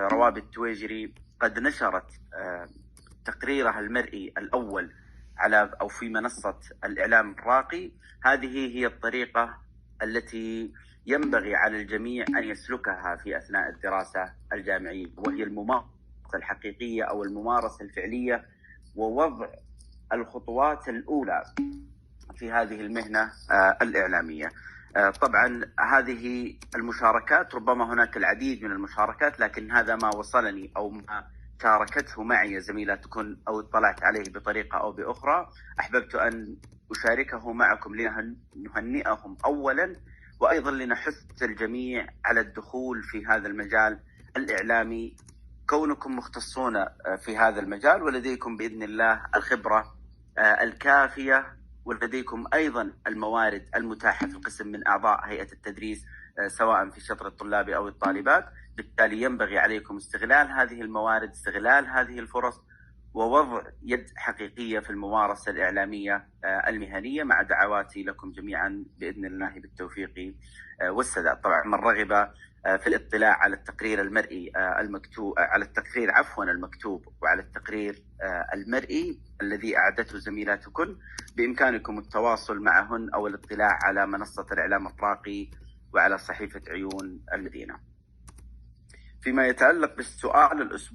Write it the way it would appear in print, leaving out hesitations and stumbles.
روابي التويجري قد نشرت تقريرها المرئي الأول على أو في منصة الإعلام الراقي. هذه هي الطريقة التي ينبغي على الجميع أن يسلكها في أثناء الدراسة الجامعية، وهي الممارسة الحقيقية أو الممارسة الفعلية، ووضع الخطوات الأولى في هذه المهنة الإعلامية. طبعا هذه المشاركات، ربما هناك العديد من المشاركات، لكن هذا ما وصلني أو ما شاركته معي زميلاتكم أو اطلعت عليه بطريقة أو بأخرى. أحببت أن أشاركه معكم لنهنئهم أولا، وأيضا لنحث الجميع على الدخول في هذا المجال الإعلامي، كونكم مختصون في هذا المجال ولديكم بإذن الله الخبرة الكافية، ولديكم أيضا الموارد المتاحة في القسم من أعضاء هيئة التدريس سواء في شطر الطلاب أو الطالبات. بالتالي ينبغي عليكم استغلال هذه الموارد، استغلال هذه الفرص، ووضع يد حقيقية في الممارسة الإعلامية المهنية، مع دعواتي لكم جميعا بإذن الله بالتوفيق والسداد. طبعا من رغب في الاطلاع على التقرير المرئي المكتوب، على التقرير المكتوب، وعلى التقرير المرئي الذي أعدته زميلاتكم، بإمكانكم التواصل معهن أو الاطلاع على منصة الإعلام الراقي وعلى صحيفة عيون المدينة. فيما يتعلق بالسؤال الأسبوع